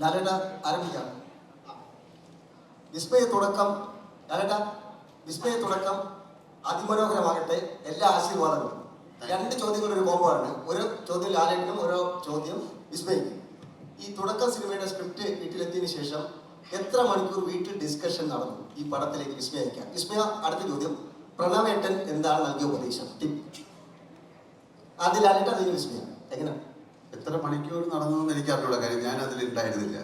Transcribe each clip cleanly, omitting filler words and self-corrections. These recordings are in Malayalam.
ലാലേട്ട ആരംഭിക്കാം. വിസ്മയ തുടക്കം ലാലേട്ട, വിസ്മയ തുടക്കം അതിമനോഹരമാകട്ടെ. എല്ലാ ആശീർവാദങ്ങളും. 2 ചോദ്യങ്ങളുടെ ഒരു കോമ്പോ ആണ്. ഒരു ചോദ്യം ലാലേട്ടനും ഓരോ ചോദ്യം വിസ്മയ്ക്കും. ഈ തുടക്കം സിനിമയുടെ സ്ക്രിപ്റ്റ് വീട്ടിലെത്തിയതിനു ശേഷം എത്ര മണിക്കൂർ വീട്ടിൽ ഡിസ്കഷൻ നടന്നു ഈ പടത്തിലേക്ക് വിസ്മയ അയക്കാം? വിസ്മയ, അടുത്ത ചോദ്യം. പ്രണവേട്ടൻ എന്താണ് നൽകിയ ഉപദേശം, ടിപ്പ്? ആദ്യം ലാലേട്ട, അതിന് വിസ്മയ. എങ്ങനെ എത്ര മണിക്കൂർ നടന്നതെന്ന് എനിക്ക് അറിഞ്ഞൂടാ, കാര്യം ഞാൻ അതിലുണ്ടായിരുന്നില്ല.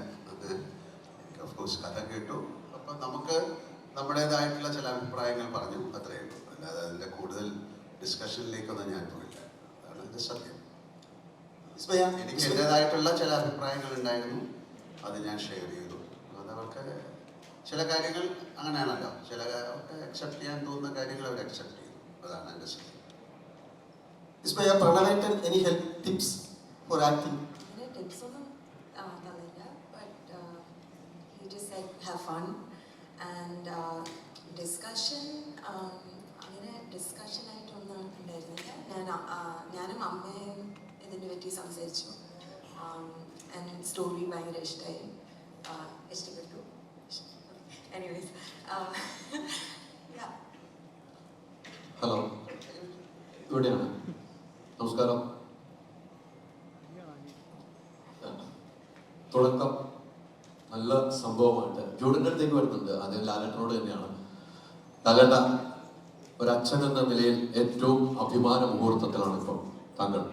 ഓഫ്കോഴ്സ് കഥ കേട്ടു. അപ്പം നമുക്ക് നമ്മുടേതായിട്ടുള്ള ചില അഭിപ്രായങ്ങൾ പറഞ്ഞു, അത്രയേ ഉള്ളൂ. അല്ലാതെ അതിൻ്റെ കൂടുതൽ ഡിസ്കഷനിലേക്കൊന്നും ഞാൻ പോയില്ല. അതാണ് എൻ്റെ സത്യം. എനിക്ക് എൻ്റെതായിട്ടുള്ള ചില അഭിപ്രായങ്ങൾ ഉണ്ടായിരുന്നു, അത് ഞാൻ ഷെയർ ചെയ്തു. അതവർക്ക് ചില കാര്യങ്ങൾ അങ്ങനെയാണല്ലോ, ചില അക്സെപ്റ്റ് ചെയ്യാൻ തോന്നുന്ന കാര്യങ്ങൾ അവർ അക്സെപ്റ്റ് ചെയ്തു. അതാണ് എൻ്റെ സത്യം. പ്രണവേട്ടൻ any help tips for acting? Tips ഒന്നും തന്നില്ല, but he just said have fun and discussion. അങ്ങനെ ഡിസ്കഷൻ ആയിട്ടൊന്നും ഉണ്ടായിരുന്നില്ല. ഞാനും അമ്മയും ഇതിനെ പറ്റി സംസാരിച്ചു. ആൻഡ് സ്റ്റോറി ഭയങ്കര ഇഷ്ടപ്പെട്ടു. എനിവേസ്, ഹലോ, ഇവിടെയാണ്. നമസ്കാരം. തുടക്കം നല്ല സംഭവമായിട്ട് ജൂഡിൻ്റെ അടുത്തേക്ക് വരുന്നുണ്ട്. ആദ്യം ലാലേട്ടനോട് തന്നെയാണ്. ലാലേട്ട, ഒരച്ഛൻ എന്ന നിലയിൽ ഏറ്റവും അഭിമാന മുഹൂർത്തത്തിലാണ് ഇപ്പോൾ താങ്കൾ.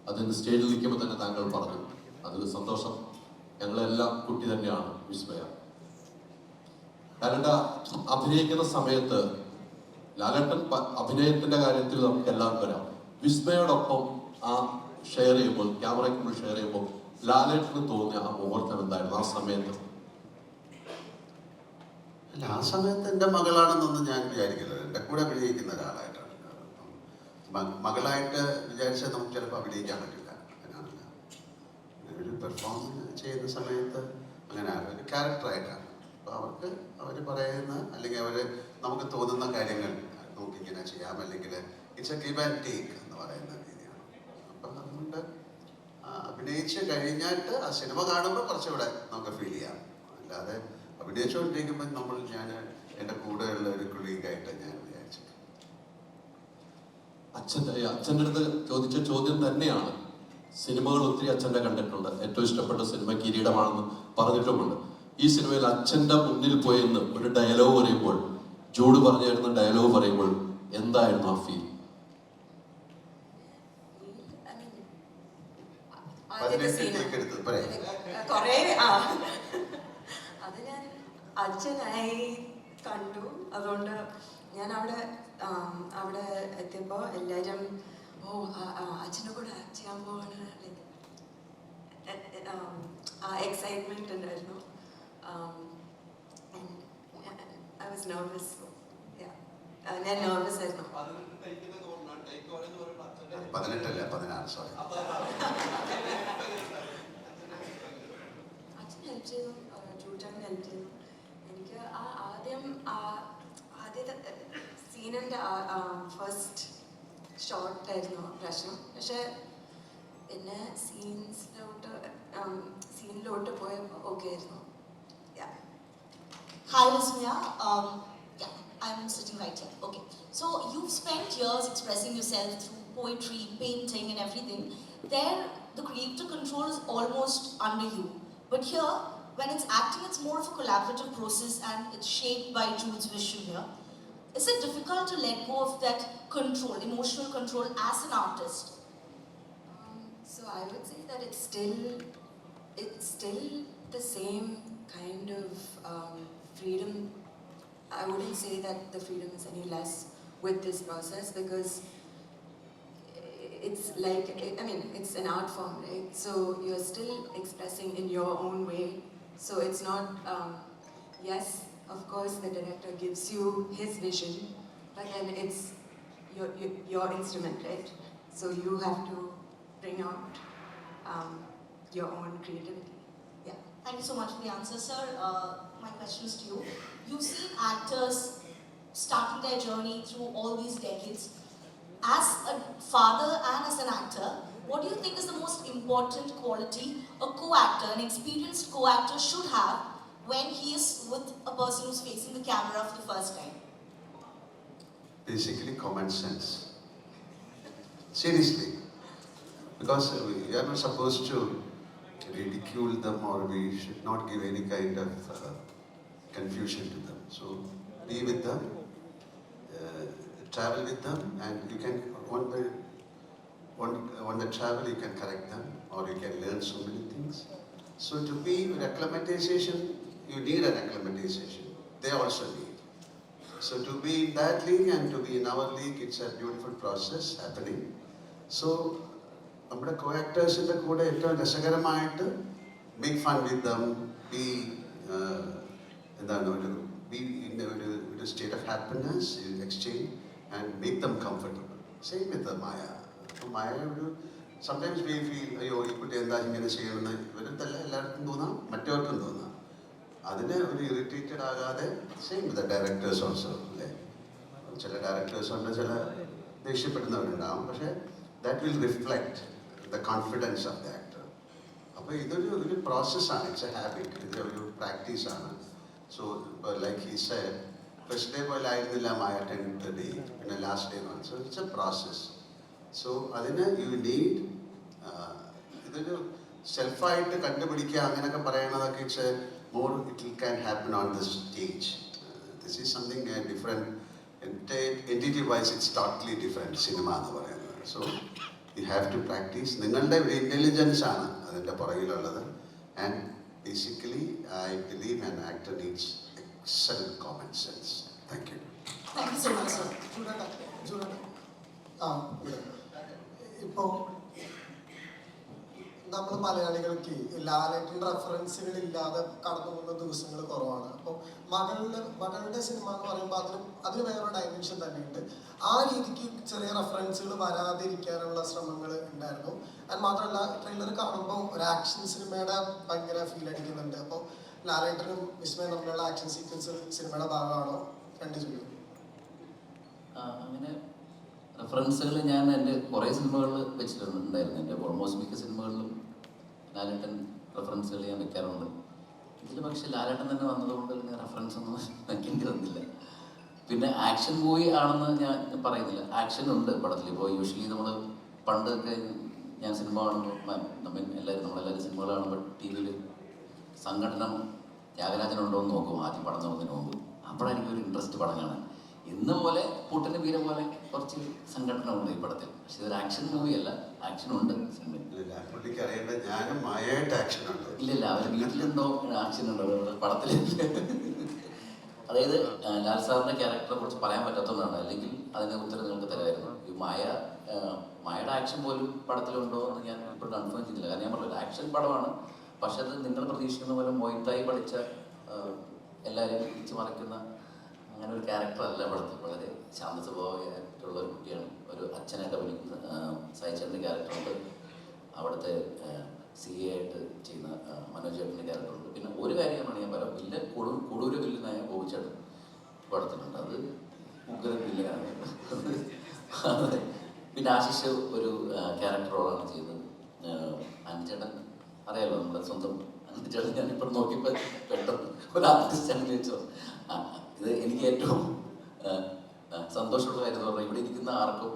അതിന് സ്റ്റേജിൽ നിൽക്കുമ്പോൾ തന്നെ താങ്കൾ പറഞ്ഞു, അതിൽ സന്തോഷം. ഞങ്ങളെല്ലാം കുട്ടി തന്നെയാണ് വിസ്മയ. ലാലേട്ട അഭിനയിക്കുന്ന സമയത്ത്, ലാലേട്ടൻ അഭിനയത്തിന്റെ കാര്യത്തിൽ നമുക്ക് എല്ലാം വരാം. വിസ്മയോടൊപ്പം ആ ഷെയർ ചെയ്യുമ്പോൾ, ക്യാമറയ്ക്ക് മുന്നിൽ ഷെയർ ചെയ്യുമ്പോൾ ലാലേട്ടന് തോന്നിയ ആ മുഹൂർത്തം എന്തായിരുന്നു ആ സമയത്ത്? അല്ല, ആ സമയത്ത് എൻ്റെ മകളാണെന്നൊന്നും ഞാൻ വിചാരിക്കില്ല. എൻ്റെ കൂടെ അഭിനയിക്കുന്ന ഒരാളായിട്ടാണ്. മകളായിട്ട് വിചാരിച്ചാൽ നമുക്ക് ചിലപ്പോൾ അഭിനയിക്കാൻ പറ്റില്ല. അങ്ങനെയാണല്ല, ഒരു പെർഫോമൻസ് ചെയ്യുന്ന സമയത്ത് അങ്ങനെ ഒരു ക്യാരക്ടറായിട്ടാണ്. അപ്പോൾ അവർക്ക് അവർ പറയുന്ന, അല്ലെങ്കിൽ അവർ നമുക്ക് തോന്നുന്ന കാര്യങ്ങൾ നോക്കി ഇങ്ങനെ ചെയ്യാം, അല്ലെങ്കിൽ it's A give and take എന്ന് പറയുന്ന രീതിയാണ്. അപ്പം അതുകൊണ്ട് അഭിനയിച്ച് കഴിഞ്ഞിട്ട് ആ സിനിമ കാണുമ്പോൾ കുറച്ചുകൂടെ നമുക്ക് ഫീൽ ചെയ്യാം. അല്ലാതെ അഭിനയിച്ചുകൊണ്ടിരിക്കുമ്പോൾ ഞാൻ എൻ്റെ കൂടെയുള്ള ഒരു കൊളീഗായിട്ട് ഞാൻ വിചാരിച്ചു. അച്ഛൻ്റെ അടുത്ത് ചോദിച്ച ചോദ്യം തന്നെയാണ്. സിനിമകൾ ഒത്തിരി അച്ഛൻ്റെ കണ്ടിട്ടുണ്ട്. ഏറ്റവും ഇഷ്ടപ്പെട്ട സിനിമ കിരീടമാണെന്ന് പറഞ്ഞിട്ടുമുണ്ട്. ഈ സിനിമയിൽ അച്ഛൻ്റെ മുന്നിൽ പോയെന്ന് ഒരു ഡയലോഗ് പറയുമ്പോൾ, ജൂഡ് പറഞ്ഞു തരുന്ന ഡയലോഗ് പറയുമ്പോൾ എന്തായിരുന്നു ആ ഫീൽ? അത് ഞാൻ അച്ഛനായി കണ്ടു. അതുകൊണ്ട് ഞാൻ അവിടെ എത്തിയപ്പോൾ എല്ലാവരും അച്ഛനെ കൂടെ ആക്ട് ചെയ്യാൻ പോവാണ്, എക്സൈറ്റ്മെന്റ് ഉണ്ടായിരുന്നു. I was nervous. ഞാൻ നെർവസ് ആയിരുന്നു. 18 അല്ല 16, സോറി. അച്ഛൻ ഹെൽപ്പ് ചെയ്തു, ജൂട്ടാൻ ഹെൽപ്പ് ചെയ്തു. എനിക്ക് ആദ്യത്തെ സീനിൻ്റെ ഫസ്റ്റ് ഷോട്ടായിരുന്നു പ്രശ്നം. പക്ഷെ പിന്നെ സീനിലോട്ട് പോയപ്പോൾ ഓക്കെ ആയിരുന്നു. Hi, Vismaya. Yeah, I'm sitting right here. Okay. So you've spent years expressing yourself through poetry, painting, and everything. There, the creative control is almost under you. But here, when it's acting, it's more of a collaborative process, and it's shaped by Jude's vision here. Is it difficult to let go of that control, emotional control, as an artist? So I would say that it's still the same kind of freedom. I wouldn't say that the freedom is any less with this process, because it's like, it's an art form, right? So you're still expressing in your own way. So it's not, yes, of course the director gives you his vision, but then it's your instrument, right? So you have to bring out your own creativity. Yeah. Thank you so much for the answer, sir. My question is to you. You've seen actors starting their journey through all these decades. As a father and as an actor, what do you think is the most important quality a co-actor, an experienced co-actor should have when he is with a person who's facing the camera for the first time? Basically common sense. Seriously. Because we are not supposed to ridicule them, or we should not give any kind of confusion to them. So be with them, travel with them, and you can, on the travel you can correct them, or you can learn so many things. So to be with acclimatization, you need an acclimatization. They also need. So to be in that league and to be in our league, it's a beautiful process happening. So നമ്മുടെ co-actors-ന്റെ കൂടെ ഏറ്റവും രസകരമായിട്ട് make fun with them, be എന്താണ് ഒരു ബി ഇൻ ഒരു state of happiness exchange and make them comfortable. Same with Maya. അപ്പോൾ മായ ഒരു സംടൈംസ് വി ഫീൽ അയ്യോ ഈ കുട്ടി എന്താ ഇങ്ങനെ ചെയ്യണമെന്ന് ഇവരത്തല്ല എല്ലാവർക്കും തോന്നാം, മറ്റവർക്കും തോന്നാം. അതിന് ഒരു ഇറിറ്റേറ്റഡ് ആകാതെ സെയിം വിത്ത് ഡയറക്ടേഴ്സ് ഓൾസോ അല്ലേ. ചില ഡയറക്ടേഴ്സ് ഉണ്ട്, ചില ദേഷ്യപ്പെടുന്നവരുണ്ടാവും, പക്ഷേ that will reflect the confidence of the actor. അപ്പോൾ ഇതൊരു പ്രോസസ്സാണ്, ഇറ്റ്സ് എ ഹാബിറ്റ്, ഇതൊരു പ്രാക്ടീസാണ്. So like he said, first day പോലെ ആയിരുന്നില്ല മായ 10th ഡേ, പിന്നെ last day one. So it's a process. So അതിന് യു നീഡ് ഇതൊരു സെൽഫായിട്ട് കണ്ടുപിടിക്കുക അങ്ങനെയൊക്കെ പറയണതൊക്കെ it's more it can happen on the stage. This is something different. Entity wise it's totally different cinema എന്ന് പറയുന്നത്. So you have to practice. നിങ്ങളുടെ ഇൻ്റലിജൻസ് ആണ് അതിൻ്റെ പുറകിലുള്ളത്. And basically I believe an actor needs excellent common sense. Thank you. Thank you so much, sir. ഇപ്പോൾ നമ്മൾ മലയാളികൾക്ക് ലാലേട്ടൻ റെഫറൻസുകൾ ഇല്ലാതെ കടന്നു പോകുന്ന ദിവസങ്ങൾ കുറവാണ്. അപ്പോൾ മകളുടെ സിനിമ എന്ന് പറയുമ്പോൾ അതിന് വേറൊരു ഡയമെൻഷൻ തന്നെയുണ്ട്. ആ രീതിക്ക് ചെറിയ റെഫറൻസുകൾ വരാതിരിക്കാനുള്ള ശ്രമങ്ങൾ ഉണ്ടായിരുന്നു. അത് മാത്രമല്ല, ട്രെയിലർ കാണുമ്പോൾ ഒരു ആക്ഷൻ സിനിമയുടെ ഭയങ്കര ഫീൽ അടിക്കുന്നുണ്ട്. അപ്പോൾ ലാലേട്ടനും വിസ്മയും തമ്മിലുള്ള ആക്ഷൻ സീക്വൻസ് സിനിമയുടെ ഭാഗമാണോ? രണ്ട് ചോദ്യം. അങ്ങനെ റെഫറൻസുകൾ ഞാൻ എൻ്റെ കുറേ സിനിമകളിൽ വെച്ചിട്ടുണ്ടായിരുന്നു. എൻ്റെ ഓൾമോസ്റ്റ് മിക്ക സിനിമകളിലും ലാലേട്ടൻ റെഫറൻസുകൾ ഞാൻ വെക്കാറുണ്ട്. ഇതിൽ പക്ഷേ ലാലേട്ടൻ തന്നെ വന്നതുകൊണ്ട് റെഫറൻസ് ഒന്നും എനിക്ക് തന്നില്ല. പിന്നെ ആക്ഷൻ മൂവി ആണെന്ന് ഞാൻ പറയുന്നില്ല, ആക്ഷൻ ഉണ്ട് പടത്തിൽ. ഇപ്പോൾ യൂഷ്വലി നമ്മൾ പണ്ടൊക്കെ ഞാൻ സിനിമ കാണുമ്പോൾ നമ്മളെല്ലാവരും സിനിമകൾ കാണുമ്പോൾ ടി വിയിൽ സംഘടനം ത്യാഗരാജനുണ്ടോ എന്ന് നോക്കും ആദ്യം പടം തുടങ്ങുന്നതിന് മുമ്പ്. അപ്പോഴെനിക്ക് ഒരു ഇൻട്രസ്റ്റ് പടം കാണാൻ. ഇന്ന് പോലെ പൂട്ടൻ്റെ വീര പോലെ കുറച്ച് സംഘടന ഉണ്ട് ഈ പടത്തിൽ. പക്ഷെ ഇതൊരു ആക്ഷൻ മൂവി അല്ല, ആക്ഷൻ ഉണ്ട് സിനിമയിൽ. ഞാനും മായായിട്ട് ആക്ഷൻ ഉണ്ട്. ഇല്ലില്ല, അവർ വീട്ടിലുണ്ടോ ആക്ഷൻ ഉണ്ടോ പടത്തിൽ. അതായത് ലാൽ സാറിൻ്റെ ക്യാരക്ടറെ കുറിച്ച് പറയാൻ പറ്റാത്തതുകൊണ്ടാണ്, അല്ലെങ്കിൽ അതിൻ്റെ ഉത്തരം നിങ്ങൾക്ക് തരാമായിരുന്നു. ഈ മായയുടെ ആക്ഷൻ പോലും പടത്തിലുണ്ടോ എന്ന് ഞാൻ ഇപ്പോൾ കൺഫേം ചെയ്തില്ല. കാരണം ഞാൻ പറഞ്ഞില്ല, ആക്ഷൻ പടമാണ്. പക്ഷെ അത് നിങ്ങൾ പ്രതീക്ഷിക്കുന്ന പോലെ മൊയ്ത്തായി പഠിച്ച എല്ലാവരെയും പിടിച്ചു മറിക്കുന്ന അങ്ങനെ ഒരു ക്യാരക്ടറല്ല പടത്തിൽ. വളരെ ശാന്ത സ്വഭാവമായിട്ടുള്ള ഒരു കുട്ടിയാണ്. ഒരു അച്ഛനായിട്ട് അഭിനയിക്കുന്ന സായിച്ചേട്ടൻ്റെ ക്യാരക്ടറുണ്ട്. അവിടുത്തെ CA ആയിട്ട് ചെയ്യുന്ന മനോജ് ചേട്ടൻ്റെ ക്യാരക്ടറുണ്ട്. പിന്നെ ഒരു കാര്യമാണ് ഞാൻ പറയാം, വില്ലൻ കൊടൂര വില്ലനായ ബോബിച്ചേട്ടൻ പടത്തിലുണ്ട്. അത് ഉഗ്ര വില്ലനാണ്. പിന്നെ ആശിഷ് ഒരു ക്യാരക്ടർ റോളാണ് ചെയ്യുന്നത്. അഞ്ചേട്ടൻ അറിയാലോ, നമ്മുടെ സ്വന്തം അഞ്ചേട്ടൻ. ഞാനിപ്പോൾ നോക്കിയപ്പോൾ പെട്ടെന്ന് ഒരു ആർട്ടിസ്റ്റാണ് ചോദിച്ചോ. ഇത് എനിക്ക് ഏറ്റവും സന്തോഷമുള്ള കാര്യം എന്ന് പറഞ്ഞാൽ, ഇവിടെ ഇരിക്കുന്ന ആർക്കും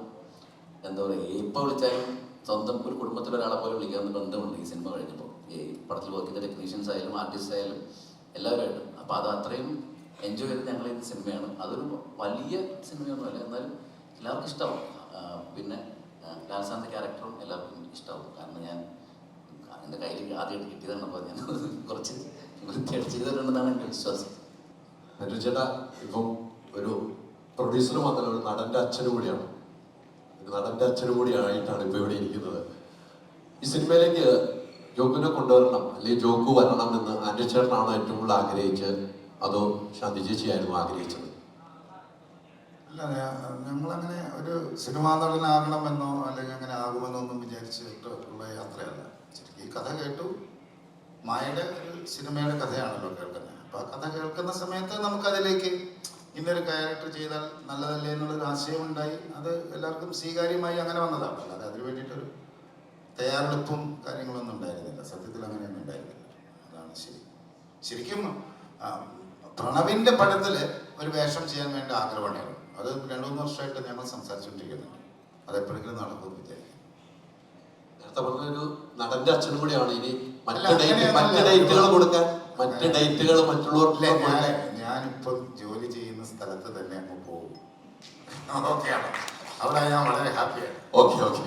എന്താ പറയുക, എപ്പോൾ വിളിച്ചാലും സ്വന്തം ഒരു കുടുംബത്തിലെ ഒരാളെ പോലെ വിളിക്കാവുന്ന ബന്ധമുണ്ട് ഈ സിനിമ കഴിഞ്ഞപ്പോൾ. ഈ പടത്തിൽ വർക്ക് ചെയ്ത ടെക്നീഷ്യൻസ് ആയാലും ആർട്ടിസ്റ്റ് ആയാലും എല്ലാവരുമായിട്ടും. അപ്പോൾ അത് അത്രയും എൻജോയ് ചെയ്ത് ഞങ്ങൾ ഈ സിനിമയാണ്. അതൊരു വലിയ സിനിമയൊന്നുമല്ല, എന്നാലും എല്ലാവർക്കും ഇഷ്ടമാവും. പിന്നെ ലാൽ സാറിൻ്റെ ക്യാരക്ടറും എല്ലാവർക്കും ഇഷ്ടമാവും. കാരണം ഞാൻ എൻ്റെ കയ്യിൽ ആദ്യമായിട്ട് കിട്ടിയതാണ്. അപ്പോൾ ഞാൻ കുറച്ച് വൃത്തിയായിട്ട് ചെയ്തിട്ടുണ്ടെന്നാണ് എൻ്റെ വിശ്വാസം. ചേട്ടാ, ഇപ്പം ഒരു പ്രൊഡ്യൂസർ മാത്രമല്ല, ഒരു നടൻ്റെ അച്ഛനും കൂടിയാണ്. നടൻ്റെ അച്ഛനും കൂടി ആയിട്ടാണ് ഇപ്പോൾ ഇവിടെ ഇരിക്കുന്നത്. ഈ സിനിമയിലേക്ക് ജോക്കുവിനെ കൊണ്ടുവരണം, അല്ലെങ്കിൽ ജോക്കു വരണം എന്ന് ആൻഡ്രി ചേട്ടനാണോ ഏറ്റവും കൂടുതൽ ആഗ്രഹിച്ചത്, അതോ ശാന്തി ചേച്ചിയായിരുന്നു ആഗ്രഹിച്ചത്? അല്ല, ഞങ്ങളങ്ങനെ ഒരു സിനിമാ നടനാകണമെന്നോ അല്ലെങ്കിൽ അങ്ങനെ ആകുമെന്നോ ഒന്നും വിചാരിച്ചിട്ട് ഉള്ള യാത്രയല്ല. ശരിക്കും ഈ കഥ കേട്ടു, മായയുടെ ഒരു സിനിമയുടെ കഥയാണല്ലോ കേൾക്കുന്നത്. അപ്പോൾ ആ കഥ കേൾക്കുന്ന സമയത്ത് നമുക്കതിലേക്ക് ഇന്നൊരു ക്യാരക്ടർ ചെയ്താൽ നല്ലതല്ലേ എന്നുള്ളൊരു ആശയമുണ്ടായി. അത് എല്ലാവർക്കും സ്വീകാര്യമായി അങ്ങനെ വന്നതാണ്. അല്ലാതെ അതിന് വേണ്ടിയിട്ടൊരു തയ്യാറെടുപ്പും കാര്യങ്ങളൊന്നും ഉണ്ടായിരുന്നില്ല. സത്യത്തിൽ അങ്ങനെയൊന്നും ഉണ്ടായിരുന്നില്ല. അതാണ് ശരി. ശരിക്കും പ്രണവിൻ്റെ പടത്തില് ഒരു വേഷം ചെയ്യാൻ വേണ്ടി ആഗ്രഹമുണ്ടായിരുന്നു. അത് 2-3 വർഷമായിട്ട് ഞങ്ങൾ സംസാരിച്ചുകൊണ്ടിരിക്കുന്നുണ്ട്. അതെപ്പോഴെങ്കിലും നടക്കുമെന്ന് വിചാരിക്കും. നേരത്തെ പറഞ്ഞൊരു നടന്റെ അച്ഛനും കൂടിയാണ്. ഇനി അല്ല, മറ്റ് അങ്ങനെയൊന്നുമല്ല. ഡേറ്റുകൾ കൊടുക്കാൻ, മറ്റ് ഡേറ്റുകൾ മറ്റുള്ളവർക്ക് ഞാനിപ്പോൾ ജോലി ചെയ്യുന്ന സ്ഥലത്ത് തന്നെ അങ്ങ് പോകും. ഓക്കെയാണ്. അവിടെ ഞാൻ വളരെ ഹാപ്പിയാണ്. Okay okay.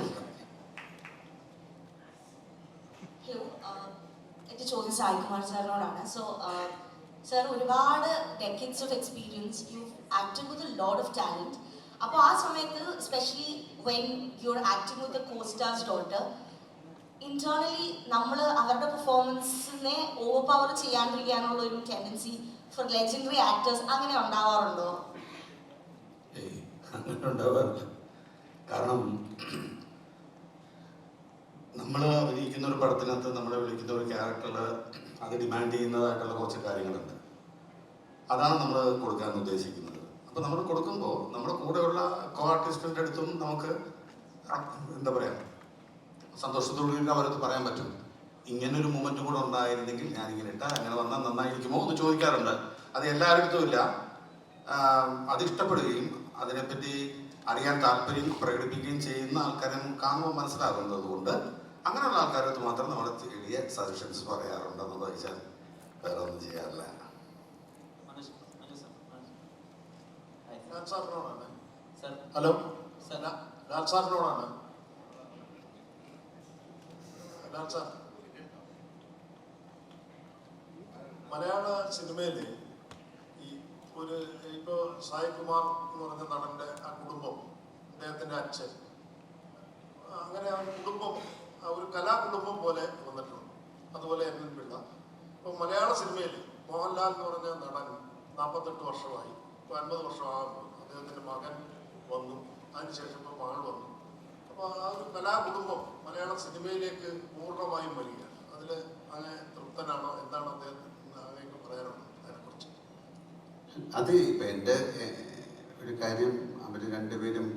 ഹലോ, എൻ്റെ ചോദ്യം സായികുമാർ സാറിനോടാണ്. സോ സാർ, ഒരുപാട് decades of experience, you acted with a lot of talent. അപ്പോൾ ആ സമയത്ത് especially when you are acting with a costar's daughter, internally നമ്മൾ അവരുടെ പെർഫോമൻസിനെ ഓവർ പവർ ചെയ്യാണ്ടിരിക്കാനുള്ള ഒരു ടെൻഡൻസി ഫോർ ലെജൻഡറി ആക്ടേഴ്സ് അങ്ങനെ ഉണ്ടാവാറുണ്ടോ? അങ്ങനെ ഉണ്ടാവാറില്ല. കാരണം നമ്മൾ അഭിനയിക്കുന്ന ഒരു പടത്തിനകത്ത് നമ്മളെ വിളിക്കുന്ന ഒരു ക്യാരക്ടറിൽ അത് ഡിമാൻഡ് ചെയ്യുന്നതായിട്ടുള്ള കുറച്ച് കാര്യങ്ങളുണ്ട്. അതാണ് നമ്മൾ കൊടുക്കാൻ ഉദ്ദേശിക്കുന്നത്. അപ്പോൾ നമ്മൾ കൊടുക്കുമ്പോൾ നമ്മുടെ കൂടെയുള്ള കോ ആർട്ടിസ്റ്റിൻ്റെ അടുത്തും നമുക്ക് എന്താ പറയുക, സന്തോഷത്തോടുകൂടി അവരടുത്ത് പറയാൻ പറ്റും, ഇങ്ങനൊരു മൂമെൻ്റ് കൂടെ ഉണ്ടായിരുന്നെങ്കിൽ ഞാനിങ്ങനെ ഇട്ടാൽ അങ്ങനെ വന്നാൽ നന്നായിരിക്കുമോ എന്ന് ചോദിക്കാറുണ്ട്. അത് എല്ലാവരുടെ ഇല്ല. അത് ഇഷ്ടപ്പെടുകയും അതിനെപ്പറ്റി അറിയാൻ താല്പര്യം പ്രകടിപ്പിക്കുകയും ചെയ്യുന്ന ആൾക്കാരെ കാണുമ്പോൾ മനസ്സിലാകുന്നത് കൊണ്ട് അങ്ങനെയുള്ള ആൾക്കാരടുത്ത് മാത്രം നമ്മൾ ചെറിയ സജഷൻസ് പറയാറുണ്ടെന്ന് വെച്ചാൽ വേറെ ഒന്നും ചെയ്യാറില്ല. ഹലോ, ലാൽ സാറിനോടാണ്. ലാൽ സാർ, മലയാള സിനിമയിൽ ഈ ഒരു ഇപ്പോൾ സായികുമാർ എന്ന് പറഞ്ഞ നടൻ്റെ ആ കുടുംബം, അദ്ദേഹത്തിൻ്റെ അച്ഛൻ, അങ്ങനെ ആ കുടുംബം ഒരു കലാകുടുംബം പോലെ വന്നിട്ടുണ്ട്. അതുപോലെ എൻ പിള്ള. ഇപ്പോൾ മലയാള സിനിമയിൽ മോഹൻലാൽ എന്ന് പറഞ്ഞ നടൻ 48 വർഷമായി, ഇപ്പോൾ 50 വർഷമാകുമ്പോൾ അദ്ദേഹത്തിൻ്റെ മകൻ വന്നു, അതിനുശേഷം ഇപ്പോൾ മകൾ വന്നു. അപ്പോൾ ആ ഒരു കലാകുടുംബം മലയാള സിനിമയിലേക്ക് പൂർണ്ണമായും വരികയാണ്. അതിൽ അങ്ങനെ തൃപ്തനാണോ? എന്താണ് അദ്ദേഹത്തിന് അങ്ങനെയൊക്കെ പറയാനുള്ളത് അതിനെക്കുറിച്ച്? അത് ഇപ്പം എൻ്റെ ഒരു കാര്യം, അവർ രണ്ടുപേരും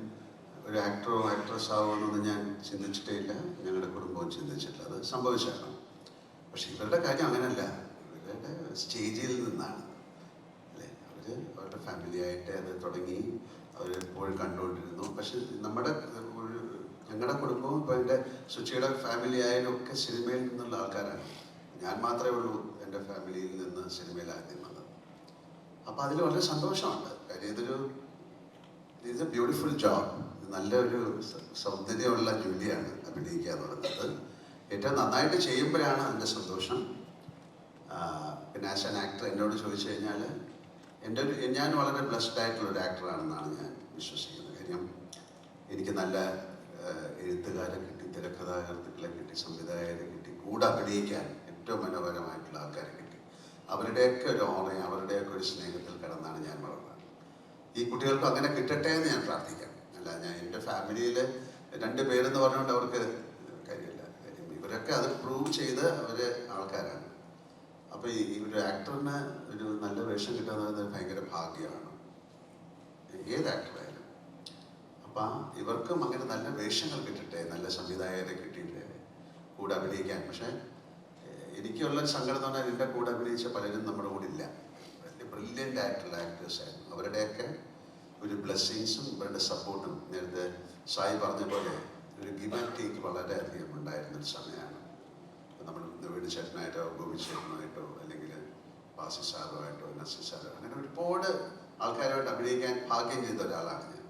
ഒരു ആക്ടറോ ആക്ട്രസ് ആവുമെന്നൊന്നും ഞാൻ ചിന്തിച്ചിട്ടേ ഇല്ല. ഞങ്ങളുടെ കുടുംബവും ചിന്തിച്ചിട്ടില്ല. അത് സംഭവിച്ചാണ്. പക്ഷെ ഇവരുടെ കാര്യം അങ്ങനെയല്ല. ഇവരുടെ സ്റ്റേജിൽ നിന്നാണ് അല്ലേ, അവരുടെ ഫാമിലിയായിട്ട് അത് തുടങ്ങി, അവരെപ്പോഴും കണ്ടുകൊണ്ടിരുന്നു. പക്ഷെ ഞങ്ങളുടെ കുടുംബവും ഇപ്പോൾ എൻ്റെ സുച്ചിയുടെ ഫാമിലി ആയാലും ഒക്കെ സിനിമയിൽ നിന്നുള്ള ആൾക്കാരാണ്. ഞാൻ മാത്രമേ ഉള്ളൂ എൻ്റെ ഫാമിലിയിൽ നിന്ന് സിനിമയിൽ ആദ്യം വന്നത്. അപ്പോൾ അതിൽ വളരെ സന്തോഷമുണ്ട്. കാര്യം ഇറ്റ്സ് എ ബ്യൂട്ടിഫുൾ ജോബ്. നല്ലൊരു സൗന്ദര്യമുള്ള ജോലിയാണ് അഭിനയിക്കുക എന്ന് പറയുന്നത്. ഏറ്റവും നന്നായിട്ട് ചെയ്യുമ്പോഴാണ് അതിൻ്റെ സന്തോഷം. പിന്നെ ആസ് ആൻ ആക്ടർ എന്നോട് ചോദിച്ചു കഴിഞ്ഞാൽ ഞാൻ വളരെ ബ്ലെസ്ഡ് ആയിട്ടുള്ള ഒരു ആക്ടറാണെന്നാണ് ഞാൻ വിശ്വസിക്കുന്നത്. കാര്യം എനിക്ക് നല്ല എഴുത്തുകാരെ കിട്ടി, തിരക്കഥാകൃത്തുക്കളെ കിട്ടി, സംവിധായകരെ കിട്ടി, കൂടെ അഭിനയിക്കാൻ ഏറ്റവും മനോഹരമായിട്ടുള്ള ആൾക്കാരെ കിട്ടി. അവരുടെയൊക്കെ ഒരു ഓണയും അവരുടെയൊക്കെ ഒരു സ്നേഹത്തിൽ കിടന്നാണ് ഞാൻ വളർന്നത്. ഈ കുട്ടികൾക്ക് അങ്ങനെ കിട്ടട്ടെ എന്ന് ഞാൻ പ്രാർത്ഥിക്കാം. അല്ല, ഞാൻ എൻ്റെ ഫാമിലിയിൽ 2 പേരെന്ന് പറഞ്ഞുകൊണ്ട് അവർക്ക് കാര്യമില്ല. കാര്യം ഇവരൊക്കെ അത് പ്രൂവ് ചെയ്ത് അവർ ആൾക്കാരാണ്. അപ്പോൾ ഈ ഒരു ആക്ടറിന് ഒരു നല്ല വേഷം കിട്ടുക എന്ന് പറയുന്നത് ഭയങ്കര ഭാഗ്യമാണ്, ഏത് ആക്ടറായാലും. അപ്പം ഇവർക്കും അങ്ങനെ നല്ല വേഷങ്ങൾ കിട്ടട്ടെ, നല്ല സംവിധായകരെ കിട്ടിയിട്ട് കൂടെ അഭിനയിക്കാൻ. പക്ഷേ എനിക്കുള്ള സങ്കടം എന്ന് പറഞ്ഞാൽ എൻ്റെ കൂടെ അഭിനയിച്ച പലരും നമ്മുടെ കൂടെ ഇല്ല. വലിയ ബ്രില്യൻ്റ് ആയിട്ടുള്ള ആക്ടേഴ്സായിരുന്നു. അവരുടെയൊക്കെ ഒരു ബ്ലെസ്സിങ്സും ഇവരുടെ സപ്പോർട്ടും നേരത്തെ സായി പറഞ്ഞ പോലെ ഒരു ഗിവ് ആൻഡ് ടേക്ക് വളരെയധികം ഉണ്ടായിരുന്നൊരു സമയമാണ്. നമ്മൾ വീട് ചേട്ടനായിട്ടോ ഗോപി ചേട്ടനായിട്ടോ അല്ലെങ്കിൽ വാസി സാറോ ആയിട്ടോ നസീർ സാറോ അങ്ങനെ ഒരുപാട് ആൾക്കാരുമായിട്ട് അഭിനയിക്കാൻ ഭാഗ്യം ചെയ്ത ഒരാളാണ് ഞാൻ.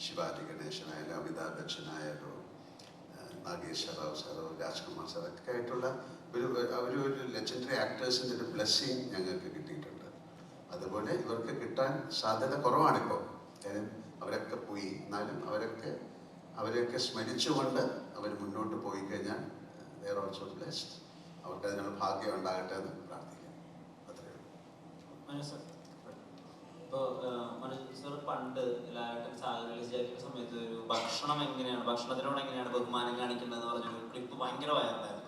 ശിവാജി ഗണേശനായാലും അമിതാഭ് ബച്ചനായാലോ നാഗേശ്വര റാവു സാറോ രാജ്കുമാർ സാറൊക്കെ ആയിട്ടുള്ള ഒരു ലെജൻഡറി ആക്ടേഴ്സിൻ്റെ ഒരു ബ്ലെസ്സിങ് ഞങ്ങൾക്ക് കിട്ടിയിട്ടുണ്ട്. അതുപോലെ ഇവർക്ക് കിട്ടാൻ സാധ്യത കുറവാണിപ്പോൾ. കാര്യം അവരൊക്കെ പോയി. എന്നാലും അവരെയൊക്കെ സ്മരിച്ചുകൊണ്ട് അവർ മുന്നോട്ട് പോയി കഴിഞ്ഞാൽ they are also blessed. അവർക്ക് അതിനുള്ള ഭാഗ്യം ഉണ്ടാകട്ടെ എന്ന് പ്രാർത്ഥിക്കാം. അത്രയേ ഉള്ളൂ. ഇപ്പോൾ മനോജ് സാർ പണ്ട് ലാലേട്ടൻ സാഗരലിസ്റ്റായിരുന്ന സമയത്ത് ഒരു ഭക്ഷണത്തിനോട് എങ്ങനെയാണ് ബഹുമാനം കാണിക്കേണ്ടതെന്ന് പറഞ്ഞൊരു ക്ലിപ്പ് ഭയങ്കര വൈറലായിരുന്നു.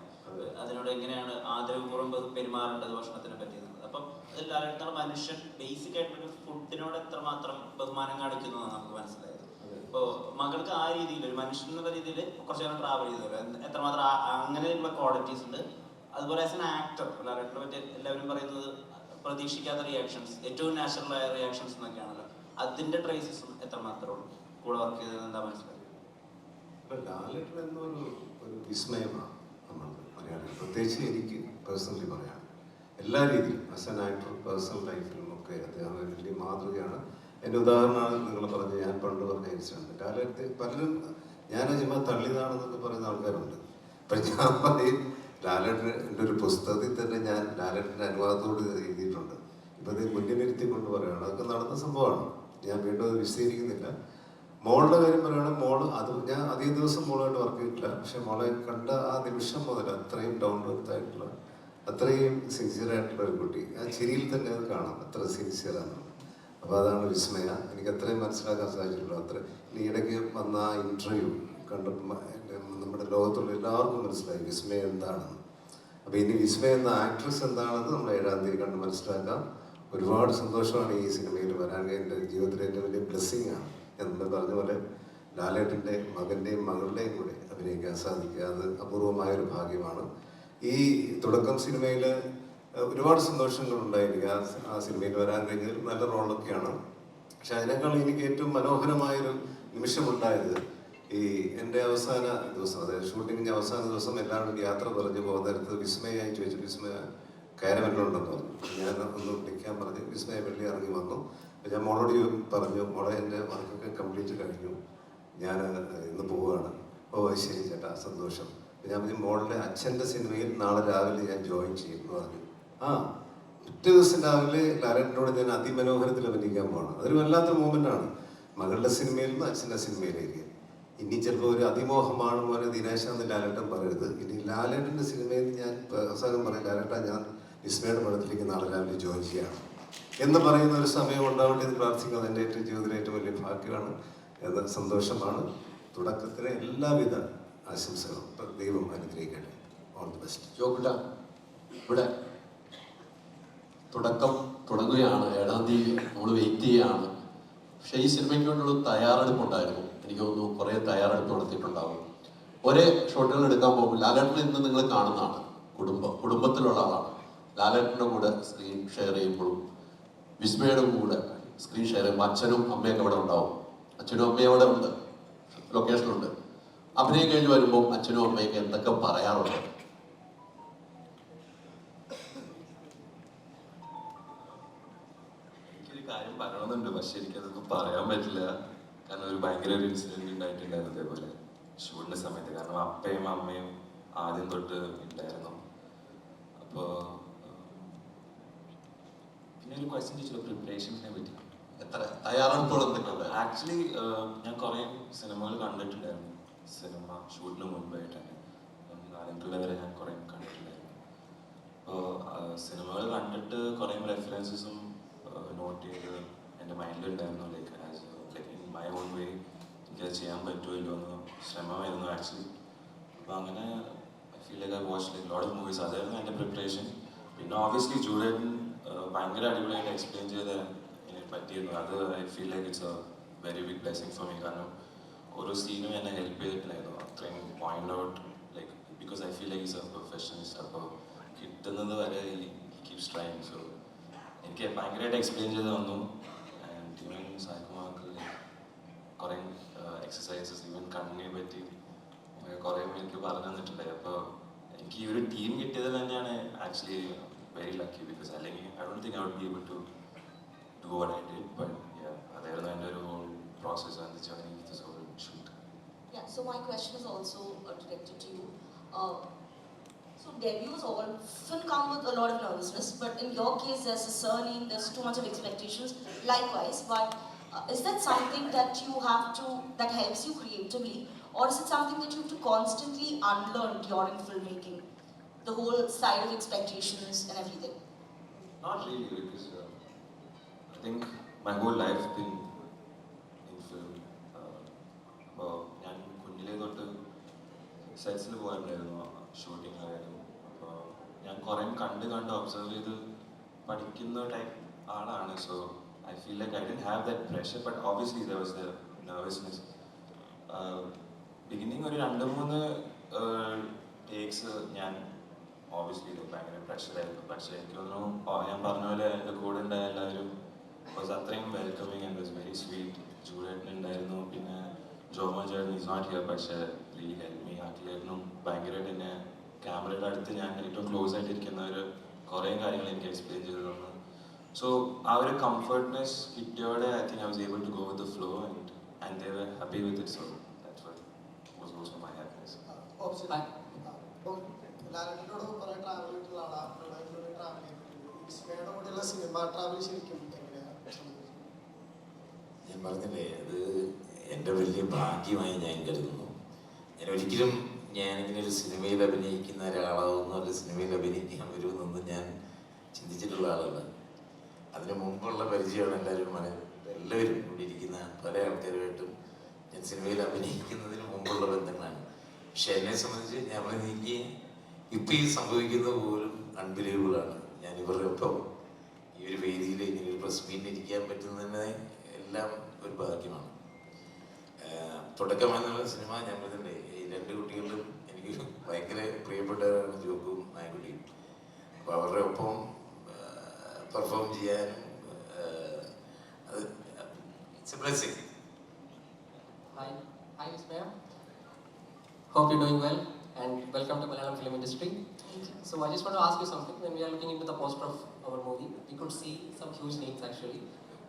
അതിനോട് എങ്ങനെയാണ് ആദരവപൂർവ്വം പെരുമാറേണ്ടത് ഭക്ഷണത്തിനെ പറ്റിയത്. അപ്പം അതിൽ ലാലേട്ടൻ മനുഷ്യൻ ബേസിക് ആയിട്ടൊരു ഫുഡിനോട് എത്രമാത്രം ബഹുമാനം കാണിക്കുന്നു എന്നാണ് നമുക്ക് മനസ്സിലായത്. ഇപ്പോൾ മകൾക്ക് ആ രീതിയിൽ ഒരു മനുഷ്യൻ എന്നുള്ള രീതിയിൽ കുറച്ച് നേരം ട്രാവൽ ചെയ്തല്ലോ, എത്രമാത്രം അങ്ങനെയുള്ള ക്വാളിറ്റീസ് ഉണ്ട്. അതുപോലെ ആസ് എൻ ആക്ടർ ലാലേട്ടനെ പറ്റി എല്ലാവരും പറയുന്നത് പ്രതീക്ഷിക്കാത്ത റിയാക്ഷൻസ്, ഏറ്റവും നാച്ചുറൽ ആയ റിയാക്ഷൻസ് എന്നൊക്കെയാണല്ലോ. അതിന്റെ ട്രേസസും എത്രമാത്രം ഉള്ളൂ കൂടെ വർക്ക് ചെയ്തത് എന്താ മനസ്സിലായത്? ലാലേട്ടൻ എന്നൊരു വിസ്മയമാണ് നമ്മൾ മലയാളികൾ, പ്രത്യേകിച്ച് എനിക്ക് പേഴ്സണലി പറയാം. എല്ലാ രീതിയിലും ആസ് എൻ ആക്ടർ, പേഴ്സണൽ ലൈഫിലും ഒക്കെ അദ്ദേഹം ഒരു വലിയ മാതൃകയാണ്. എൻ്റെ ഉദാഹരണമാണ് നിങ്ങൾ പറഞ്ഞ, ഞാൻ പണ്ട് പറഞ്ഞ ഇൻസിഡൻറ്റ്. ലാലേട്ടത്തെ പലരും ഞാൻ ചുമ്മാ തള്ളിയതാണെന്നൊക്കെ പറയുന്ന ആൾക്കാരുണ്ട്. അപ്പം ഞാൻ പറയും, ലാലേട്ടൻ എൻ്റെ ഒരു പുസ്തകത്തിൽ തന്നെ ഞാൻ ലാലേട്ടൻ്റെ അനുവാദത്തോട് എഴുതിയിട്ടുണ്ട്. ഇപ്പം അത് മുന്നിലിരുത്തി കൊണ്ട് പറയുകയാണ്. അതൊക്കെ നടന്ന സംഭവമാണ്, ഞാൻ വീണ്ടും അത് വിശദീകരിക്കുന്നില്ല. മോളുടെ കാര്യം പറയുകയാണെങ്കിൽ മോള് അത് ഞാൻ അധികം ദിവസം മോളായിട്ട് വർക്ക് ചെയ്തിട്ടില്ല, പക്ഷെ മോളെ കണ്ട ആ നിമിഷം മുതൽ അത്രയും ഡൗൺ ടു എർത്ത് ആയിട്ടുള്ള, അത്രയും സിൻസിയറായിട്ടുള്ള ഒരു കുട്ടി. ആ ചിരിയിൽ തന്നെ അത് കാണാം അത്ര സിൻസിയറാണ്. അപ്പോൾ അതാണ് വിസ്മയ. എനിക്ക് അത്രയും മനസ്സിലാക്കാൻ സാധിച്ചിട്ടുള്ളൂ. അത്ര ഇനി ഇടയ്ക്ക് വന്ന ആ ഇൻ്റർവ്യൂ കണ്ടപ്പോൾ നമ്മുടെ ലോകത്തുള്ള എല്ലാവർക്കും മനസ്സിലായി വിസ്മയ എന്താണെന്ന്. അപ്പോൾ ഇനി വിസ്മയ എന്ന ആക്ട്രസ് എന്താണെന്ന് നമ്മൾ 7-ാം തീയതി കണ്ട് മനസ്സിലാക്കാം. ഒരുപാട് സന്തോഷമാണ് ഈ സിനിമയിൽ വരാൻ. എൻ്റെ ജീവിതത്തിലെ ഏറ്റവും വലിയ ബ്ലെസ്സിങ് ആണ്. എന്ന് പറഞ്ഞ പോലെ ലാലേട്ടൻ്റെ മകൻ്റെയും മകളുടെയും കൂടെ അഭിനയിക്കാൻ സാധിക്കുക, അത് അപൂർവമായൊരു ഭാഗ്യമാണ്. ഈ തുടക്കം സിനിമയിൽ ഒരുപാട് സന്തോഷങ്ങളുണ്ടായി എനിക്ക് ആ സിനിമയിൽ വരാൻ കഴിഞ്ഞതിൽ. നല്ല റോളൊക്കെയാണ്. പക്ഷെ അതിനേക്കാൾ എനിക്ക് ഏറ്റവും മനോഹരമായൊരു നിമിഷമുണ്ടായത് ഈ എൻ്റെ അവസാന ദിവസം, അതായത് ഷൂട്ടിങ്ങിൻ്റെ അവസാന ദിവസം എല്ലാവരും യാത്ര പറഞ്ഞു പോകുന്ന നേരത്ത് വിസ്മയായി ചോദിച്ചു, വിസ്മയ കാരവനിലുണ്ടെന്ന് പറഞ്ഞു. ഞാൻ ഒന്ന് വിളിക്കാൻ പറഞ്ഞു. വിസ്മയ വെള്ളി ഇറങ്ങി വന്നു. അപ്പോൾ ഞാൻ മോളോട് പറഞ്ഞു, മോളെ എൻ്റെ വർക്കൊക്കെ കംപ്ലീറ്റ് കഴിഞ്ഞു, ഞാൻ ഇന്ന് പോവുകയാണ്. ഓ ശരി ചേട്ടാ, സന്തോഷം. ഞാൻ പറഞ്ഞു, മോളുടെ അച്ഛൻ്റെ സിനിമയിൽ നാളെ രാവിലെ ഞാൻ ജോയിൻ ചെയ്യുമെന്ന് പറഞ്ഞു. പിറ്റേ ദിവസം രാവിലെ ലാലേട്ടനോട് ഞാൻ അതിമനോഹരത്തിൽ അഭിനയിക്കാൻ പോകണം. അതൊരു വല്ലാത്തൊരു മൂമെൻ്റാണ്. മകളുടെ സിനിമയിൽ നിന്ന് അച്ഛൻ്റെ സിനിമയിലേക്ക്. ഇനി ചിലപ്പോൾ ഒരു അതിമോഹമാണ് മോനെ ദിനേശ എന്ന് ലാലേട്ടൻ പറയരുത്. ഇനി ലാലേട്ടൻ്റെ സിനിമയിൽ ഞാൻ അവസാനം പറയും, ലാലേട്ട ഞാൻ വിസ്മയുടെ പടത്തിലേക്ക് നാളെ രാവിലെ ജോയിൻ ചെയ്യണം എന്ന് പറയുന്ന ഒരു സമയം ഉണ്ടാവട്ടെ എന്ന് പ്രാർത്ഥിക്കുന്നത് എൻ്റെ ഏറ്റവും ജീവിതത്തിലെ ഏറ്റവും വലിയ ഭാഗ്യമാണ്, എന്ന സന്തോഷമാണ്. തുടക്കത്തിന് എല്ലാവിധ ആശംസകളും ദൈവം അനുഗ്രഹിക്കട്ടെ. All the best. ജോക്കുട്ട, ഇവിടെ തുടക്കം തുടങ്ങുകയാണ്. 7-ാം തീയതി നമ്മൾ വെയിറ്റ് ചെയ്യുകയാണ്. പക്ഷേ ഈ സിനിമയ്ക്ക് വേണ്ടിയുള്ള തയ്യാറെടുപ്പുണ്ടായിരുന്നു. എനിക്ക് തോന്നുന്നു കുറേ തയ്യാറെടുപ്പ് നടത്തിയിട്ടുണ്ടാവും. ഒരേ ഷോട്ടുകൾ എടുക്കാൻ പോകുമ്പോൾ ലാലേട്ടൻ ഇന്ന് നിങ്ങൾ കാണുന്നതാണ്, കുടുംബത്തിലുള്ള ആളാണ്. ലാലേട്ടൻ്റെ കൂടെ സ്ക്രീൻ ഷെയർ ചെയ്യുമ്പോഴും വിസ്മയുടെ കൂടെ സ്ക്രീൻ ഷെയർ ചെയ്യുമ്പോൾ അച്ഛനും അമ്മയൊക്കെ അവിടെ ഉണ്ടാവും. അച്ഛനും അമ്മയും അവിടെ ഉണ്ട്, ലൊക്കേഷനുണ്ട്. അഭിനയം കഴിഞ്ഞ് വരുമ്പോൾ അച്ഛനും അമ്മയൊക്കെ എന്തൊക്കെ പറയാറുണ്ട്? എനിക്കൊരു കാര്യം പറയണമെന്നുണ്ട്, പക്ഷെ എനിക്കതൊന്നും പറയാൻ പറ്റില്ല. കാരണം ഒരു ഭയങ്കര ഒരു ഇൻസിഡൻറ്റ് ഉണ്ടായിട്ടുണ്ടായിരുന്നു അതേപോലെ ഷൂട്ടിൻ്റെ സമയത്ത്. കാരണം അപ്പയും അമ്മയും ആദ്യം തൊട്ട് ഉണ്ടായിരുന്നു. അപ്പോൾ പിന്നെ ഒരു ക്വസ്റ്റ്യൻ ചോദിച്ചല്ലോ പ്രിപ്പറേഷൻസിനെ പറ്റി. എത്ര തയ്യാറെടുപ്പുകൾ എന്തൊക്കെയുണ്ട്? ആക്ച്വലി ഞാൻ കുറേ സിനിമകൾ കണ്ടിട്ടുണ്ടായിരുന്നു. സിനിമ ഷൂട്ടിന് മുൻപായിട്ട് തന്നെ 4 വരെ ഞാൻ കുറേ കണ്ടിട്ടുണ്ടായിരുന്നു. അപ്പോൾ സിനിമകൾ കണ്ടിട്ട് കുറേ റെഫറൻസസും നോട്ട് ചെയ്ത് എൻ്റെ മൈൻഡിലുണ്ടായിരുന്നു. Like in my own way എനിക്കത് ചെയ്യാൻ പറ്റുമല്ലോ എന്ന് ശ്രമമായിരുന്നു ആക്ച്വലി. അപ്പോൾ അങ്ങനെ I feel like I watch like lot of movies. അതായിരുന്നു എൻ്റെ പ്രിപ്പറേഷൻ. പിന്നെ ഓബിയസ്ലി ജൂഡേട്ടൻ ഭയങ്കര അടിപൊളിയായിട്ട് എക്സ്പ്ലെയിൻ ചെയ്ത് എനിക്ക് പറ്റിയിരുന്നു. അത് I feel like it's a very big blessing for me. കാരണം ഓരോ സീനും എന്നെ ഹെൽപ്പ് ചെയ്തിട്ടുണ്ടായിരുന്നു അത്രയും point out, like because I feel like it's a perfectionist. അപ്പോൾ കിട്ടുന്നത് വരെ ഈ കീപ്സ് ട്രൈങ്. സോ എനിക്ക് ഭയങ്കരമായിട്ട് എക്സ്പ്ലെയിൻ ചെയ്ത് തന്നു. ആൻഡ് ഈവൻ സായികുമാർക്ക് കുറേ എക്സസൈസസ് ഈവൻ കണ്ണിനെ പറ്റി കുറേ എനിക്ക് പറഞ്ഞു തന്നിട്ടുണ്ടായി. അപ്പോൾ എനിക്ക് ഈ ഒരു ടീം കിട്ടിയത് തന്നെയാണ് ആക്ച്വലി വെരി ലക്കി. ബിക്കോസ് അല്ലെങ്കിൽ I don't think I would be able to do what I did. But അതായിരുന്നു എൻ്റെ ഒരു whole process and journey with this whole shoot. Yeah, so my question is also directed to you. So debuts often come with a lot of nervousness, but in your case there's a surname, there's too much of expectations, likewise. But is that something that you have to, that helps you creatively, or is it something that you have to constantly unlearn during filmmaking? The whole side of expectations and everything. Not really, because I think my whole life been in film. അപ്പോൾ ഞാൻ കുഞ്ഞിലേ തൊട്ട് സെറ്റ്സിൽ പോകാറുണ്ടായിരുന്നു, ഷൂട്ടിംഗ് ആയാലും. അപ്പോൾ ഞാൻ കുറേ കണ്ട് ഒബ്സർവ് ചെയ്ത് പഠിക്കുന്ന ടൈപ്പ് ആളാണ്. So I feel like I didn't have that pressure. But obviously there was the nervousness. Beginning ഒരു 2-3 ടേക്സ് ഞാൻ ഓബിയസ്ലി ഭയങ്കര പ്രഷറായിരുന്നു. പക്ഷേ എനിക്ക് തോന്നുന്നു ഞാൻ പറഞ്ഞ പോലെ എൻ്റെ കൂടെ ഉണ്ടായ എല്ലാവരും അത്രയും welcoming and was very sweet. ജൂഡേട്ടൻ ഉണ്ടായിരുന്നു, പിന്നെ ജോമോ ചേട്ടൻ ഈസ് നോട്ട് ഹിയർ, പക്ഷേ റിയലി ഹെൽപ്പ് മീ. ആക്കിലായിരുന്നു ഭയങ്കരമായിട്ട് എന്നെ ക്യാമറയുടെ അടുത്ത് ഞാൻ ഏറ്റവും ക്ലോസ് ആയിട്ട് ഇരിക്കുന്നവർ കുറേ കാര്യങ്ങൾ എനിക്ക് എക്സ്പ്ലെയിൻ ചെയ്തു തന്നു. സോ ആ ഒരു കംഫർട്ട്നെസ് കിട്ടിയോടെ I think I was able to go with the flow and they were happy with it. So that's what was also my happiness. ലാലേട്ടനോട് കുറെ ട്രാവൽ ചെയ്തിട്ടുള്ള ആളാണ്, ട്രാവൽ ചെയ്തിട്ടുണ്ട്. വിസ്മയുടെ കൂടെയുള്ള സിനിമ ട്രാവൽ ശരിക്കും എങ്ങനെയാണ്? ഞാൻ പറഞ്ഞില്ലേ, അത് എൻ്റെ വലിയ ഭാഗ്യമായി ഞാൻ കരുതുന്നു. ഞാൻ ഒരിക്കലും ഞാനിങ്ങനെ ഒരു സിനിമയിൽ അഭിനയിക്കുന്ന ഒരാളാവുന്നു, അല്ലെങ്കിൽ സിനിമയിൽ അഭിനയിക്കാൻ വരുമെന്നൊന്നും ഞാൻ ചിന്തിച്ചിട്ടുള്ള ആളല്ല. അതിന് മുമ്പുള്ള പരിചയമാണ് എല്ലാവരും ഇവിടെ ഇരിക്കുന്ന പല ആൾക്കാരുമായിട്ടും ഞാൻ സിനിമയിൽ അഭിനയിക്കുന്നതിന് മുമ്പുള്ള ബന്ധങ്ങളാണ്. പക്ഷെ എന്നെ സംബന്ധിച്ച് ഞാൻ എനിക്ക് ഇപ്പം ഈ സംഭവിക്കുന്നത് പോലും അൺബിലീവബിളാണ്. ഞാൻ ഇവരുടെ ഒപ്പം ഈ ഒരു വേദിയിൽ ഇങ്ങനെ ഒരു പ്രസ് മീറ്റിൽ ഇരിക്കാൻ പറ്റുന്നതിന് എല്ലാം ഒരു ഭാഗ്യമാണ്. തുടക്കം എന്നുള്ള സിനിമ ഞാൻ പറഞ്ഞില്ലേ, ഈ 2 കുട്ടികളിലും എനിക്ക് ഭയങ്കര പ്രിയപ്പെട്ടവരാണ് ജോക്കും നായകുട്ടിയും. അപ്പോൾ അവരുടെ ഒപ്പം പെർഫോം ചെയ്യാനും അത് it's A blessing. Hi, Vismaya. Hope you're doing well and welcome to Malayalam film industry. So I just want to ask you something. When we are looking into the poster of our movie, we could see some huge names actually.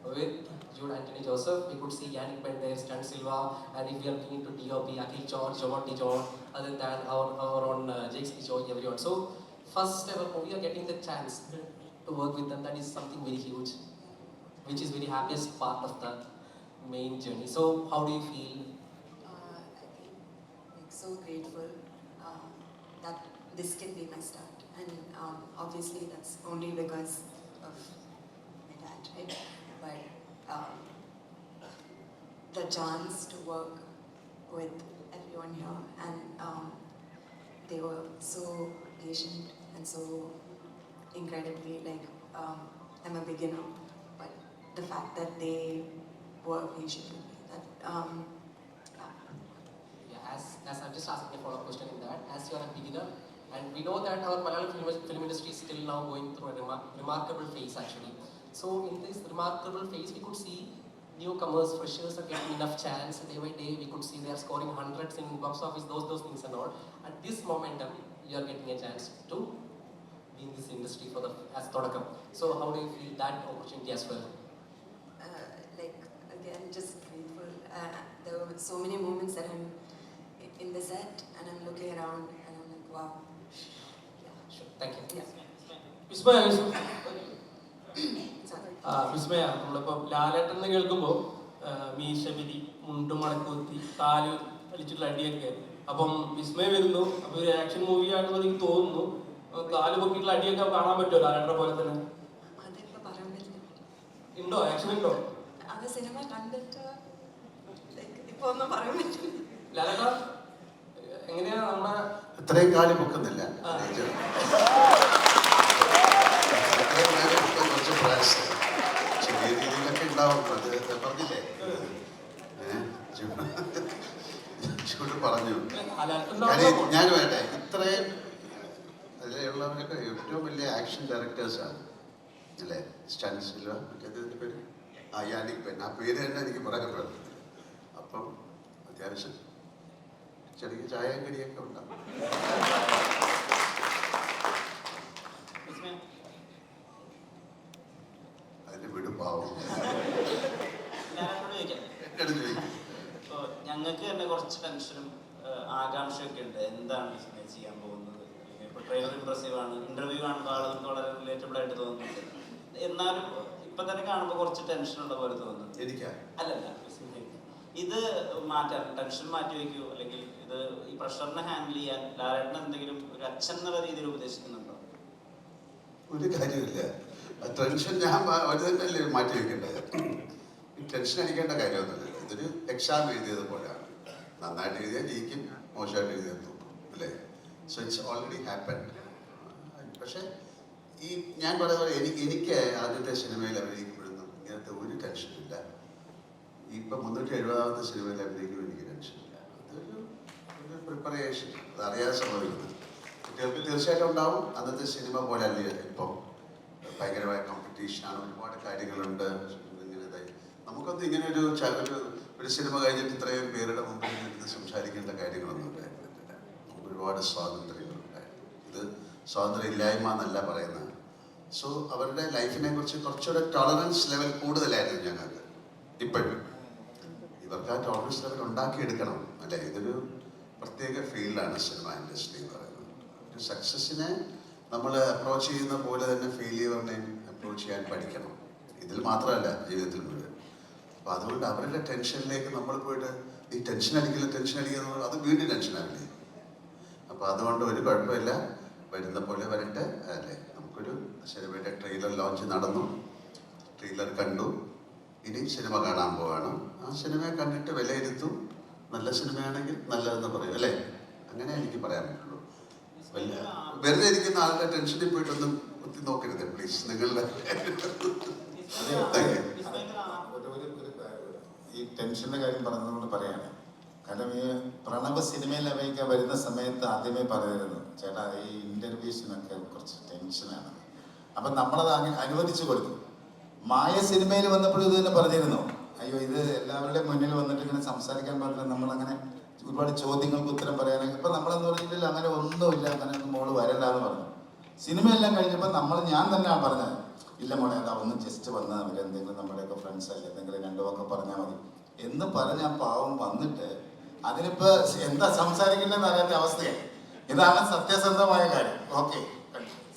With Jude Anthony Joseph, we could see Yannick Bender, Stan Silva, and if we are looking into DOP, Akhil George, Jawati John, other than our own Jakes Kichoy, everyone. So first ever we are getting the chance to work with them. That is something very huge, which is very happiest part of the main journey. So how do you feel? I feel like so grateful that this can be my start, and obviously that's only because of my dad, right? But the chance to work with everyone here, and they were so patient and so incredibly like I'm a beginner, but the fact that they were patient with me, that As I'm just asking a follow-up question in that, as you are a beginner, and we know that our Malayalam film industry is still now going through a remarkable phase actually. So in this remarkable phase, we could see newcomers, freshers are getting enough chance. Day by day, we could see they are scoring hundreds in box office, those things and all. At this momentum, you are getting a chance to be in this industry for the as Thodakam. So how do you feel that opportunity as well? like again just grateful. There were so many moments that I'm in the set and I'm looking around and I'm like, wow. Yeah, Sure. Thank you. yeah. Vismaya, Sorry. വിസ്മയ, നമ്മളിപ്പോൾ ലാലേട്ടൻ എന്ന് കേൾക്കുമ്പോൾ മീശപിരി, മുണ്ടും മടക്കുത്തി, കാല് വലിച്ചിട്ടുള്ള അടിയൊക്കെ. അപ്പം വിസ്മയ വരുന്നു, അപ്പോൾ ഒരു ആക്ഷൻ മൂവി ആണെന്ന് എനിക്ക് തോന്നുന്നു. കാല് പൊക്കിയിട്ടുള്ള അടിയൊക്കെ കാണാൻ പറ്റുമോ ലാലേട്ടനെ പോലെ തന്നെ? അതിപ്പോ പറയാൻ പറ്റില്ല. ഉണ്ടോ, ആക്ഷൻ ഉണ്ടോ? അത് സിനിമ കണ്ടിട്ട് ഇപ്പൊ ഒന്നും പറയാൻ പറ്റില്ല. ലാലേട്ട എങ്ങനെയാ നമ്മുടെ ഇത്രയും കാലം പൊക്കുന്നില്ല. കുറച്ച് പ്രയാസം ചെറിയ രീതിയിലൊക്കെ ഉണ്ടാവും. അത് പറഞ്ഞില്ലേ, ചൂട് പറഞ്ഞു. ഞാൻ വേട്ടെ, ഇത്രയും അതിലുള്ളവരൊക്കെ ഏറ്റവും വലിയ ആക്ഷൻ ഡയറക്ടേഴ്സാണ് അല്ലേ? സ്റ്റാൻ സിൽവ, മറ്റേതിൻ്റെ പേര് യാനിക് ബെൻ, ആ പേര് തന്നെ എനിക്ക് പറയാൻ പറ്റുന്നത്. അപ്പം അത്യാവശ്യം ചെറിയ ചായ കടിയൊക്കെ ഉണ്ടാവും. അതിന്റെ വീട് പാവം. ഞങ്ങൾക്ക് തന്നെ കുറച്ച് ടെൻഷനും ആകാംക്ഷയൊക്കെ ഉണ്ട്. എന്താണ് ചെയ്യാൻ പോകുന്നത്? ഇപ്പൊ ട്രെയിലർ ഇംപ്രസീവ് ആണ്, ഇന്റർവ്യൂ കാണുമ്പോൾ ആളുകൾക്ക് വളരെ റിലേറ്റബിൾ ആയിട്ട് തോന്നുന്നുണ്ട്. എന്നാലും ഇപ്പൊ തന്നെ കാണുമ്പോൾ കുറച്ച് ടെൻഷൻ ഉള്ള പോലെ തോന്നുന്നു. അല്ലല്ല, ഇത് മാറ്റാൻ ടെൻഷൻ മാറ്റി വയ്ക്കൂ, അല്ലെങ്കിൽ ഇത് ഈ പ്രഷറിനെ ഹാൻഡിൽ ചെയ്യാൻ ലാലേട്ടൻ എന്തെങ്കിലും ഒരു അച്ഛൻ എന്നുള്ള രീതിയിൽ ഉപദേശിക്കുന്നുണ്ടോ? ഒരു കാര്യമില്ല. ടെൻഷൻ ഞാൻ ഒരു തന്നെയല്ലേ മാറ്റി വെക്കേണ്ടത്. ടെൻഷൻ അടിക്കേണ്ട കാര്യമൊന്നുമില്ല. ഇതൊരു എക്സാം എഴുതിയത് പോലെയാണ്. നന്നായിട്ട് എഴുതിയാൽ ജയിക്കും, മോശമായിട്ട് എഴുതിയാൽ തോന്നും അല്ലേ? So it's already happened. പക്ഷേ ഈ ഞാൻ പറയുന്നത് എനിക്ക് ആദ്യത്തെ സിനിമയിൽ അഭിനയിക്കുമ്പോഴൊന്നും ഇങ്ങനത്തെ ഒരു ടെൻഷനില്ല. ഇപ്പം 370ാമത്തെ സിനിമയിൽ അഭിനയിക്കുമ്പോൾ എനിക്ക് ടെൻഷനില്ല. അതൊരു പ്രിപ്പറേഷൻ, അത് അറിയാതെ സംഭവിക്കുന്നത്. കുട്ടികൾക്ക് തീർച്ചയായിട്ടും ഉണ്ടാവും. അന്നത്തെ സിനിമ പോലെ അല്ലേ ഇപ്പം ഭയങ്കരമായ കോമ്പറ്റീഷനാണ്, ഒരുപാട് കാര്യങ്ങളുണ്ട്. ഇങ്ങനെ നമുക്കൊന്നും ഇങ്ങനെ ഒരു സിനിമ കഴിഞ്ഞിട്ട് ഇത്രയും പേരുടെ മുമ്പിൽ ഇരുന്ന് സംസാരിക്കേണ്ട കാര്യങ്ങളൊന്നും ഉണ്ടായിരുന്നില്ല. നമുക്ക് ഒരുപാട് സ്വാതന്ത്ര്യങ്ങളുണ്ടായിരുന്നു. ഇത് സ്വാതന്ത്ര്യം ഇല്ലായ്മ എന്നല്ല പറയുന്നത്. സോ അവരുടെ ലൈഫിനെ കുറിച്ച് കുറച്ചുകൂടെ ടോളറൻസ് ലെവൽ കൂടുതലായിരുന്നു ഞങ്ങൾക്ക്. ഇപ്പോഴും ഇവർക്ക് ആ ടോളറൻസ് ലെവൽ ഉണ്ടാക്കിയെടുക്കണം അല്ലേ? ഇതൊരു പ്രത്യേക ഫീൽഡാണ് സിനിമ ഇൻഡസ്ട്രി എന്ന് പറയുന്നത്. ഒരു സക്സസ്സിനെ നമ്മൾ അപ്രോച്ച് ചെയ്യുന്ന പോലെ തന്നെ ഫെയിലിയറിനെയും അപ്രോച്ച് ചെയ്യാൻ പഠിക്കണം. ഇതിൽ മാത്രമല്ല, ജീവിതത്തിൽ മുഴുവൻ. അപ്പോൾ അതുകൊണ്ട് അവരുടെ ടെൻഷനിലേക്ക് നമ്മൾ പോയിട്ട് ഈ ടെൻഷൻ അടിക്കുക അത് വീണ്ടും ടെൻഷനാവില്ലേ? അപ്പോൾ അതുകൊണ്ട് ഒരു കുഴപ്പമില്ല, വരുന്ന പോലെ വരട്ടെ അല്ലേ? നമുക്കൊരു സിനിമയുടെ ട്രെയിലർ ലോഞ്ച് നടന്നു, ട്രെയിലർ കണ്ടു, ഇനി സിനിമ കാണാൻ പോവാണ്. ആ സിനിമയെ കണ്ടിട്ട് വിലയിരുത്തും. നല്ല സിനിമയാണെങ്കിൽ നല്ലതെന്ന് പറയും അല്ലേ? അങ്ങനെ എനിക്ക് പറയാൻ പറ്റുള്ളൂ. വെറുതെ ഇരിക്കുന്ന ആളുടെ ടെൻഷനിൽ പോയിട്ടൊന്നും കുത്തി നോക്കരുത് പ്ലീസ്. നിങ്ങളുടെ ഈ ടെൻഷൻ്റെ കാര്യം പറഞ്ഞതുകൊണ്ട് പറയാണ്. കാരണം ഈ പ്രണവ് സിനിമയിൽ അഭിനയിക്കാൻ വരുന്ന സമയത്ത് ആദ്യമേ പറഞ്ഞിരുന്നു, ചേട്ടാ ഈ ഇൻ്റർവ്യൂസിനൊക്കെ കുറച്ച് ടെൻഷനാണ്. അപ്പം നമ്മളത് അനുവദിച്ചു കൊടുത്തു. മായ സിനിമയിൽ വന്നപ്പോഴും ഇത് തന്നെ പറഞ്ഞിരുന്നു, അയ്യോ ഇത് എല്ലാവരുടെയും മുന്നിൽ വന്നിട്ട് ഇങ്ങനെ സംസാരിക്കാൻ പറ്റില്ല, നമ്മളങ്ങനെ ഒരുപാട് ചോദ്യങ്ങൾക്ക് ഉത്തരം പറയാനൊക്കെ. ഇപ്പം നമ്മളെന്ന് പറഞ്ഞിട്ടില്ല, അങ്ങനെ ഒന്നുമില്ല, അങ്ങനെ ഒന്നും മോള് വരല്ല എന്ന് പറഞ്ഞു. സിനിമയെല്ലാം കഴിഞ്ഞപ്പോൾ ഞാൻ തന്നെയാണ് പറഞ്ഞത്, ഇല്ല മോളെ അതാ ഒന്ന് ജസ്റ്റ് വന്നാൽ മതി, എന്തെങ്കിലും നമ്മുടെയൊക്കെ ഫ്രണ്ട്സ് അല്ലേ, എന്തെങ്കിലും രണ്ടു വാക്ക് പറഞ്ഞാൽ മതി എന്ന് പറഞ്ഞ ആ പാവം വന്നിട്ട് അതിനിപ്പോൾ എന്താ സംസാരിക്കേണ്ടതെന്ന് അറിയാത്ത അവസ്ഥയായി. ഇതാണ് സത്യസന്ധമായ കാര്യം. ഓക്കെ.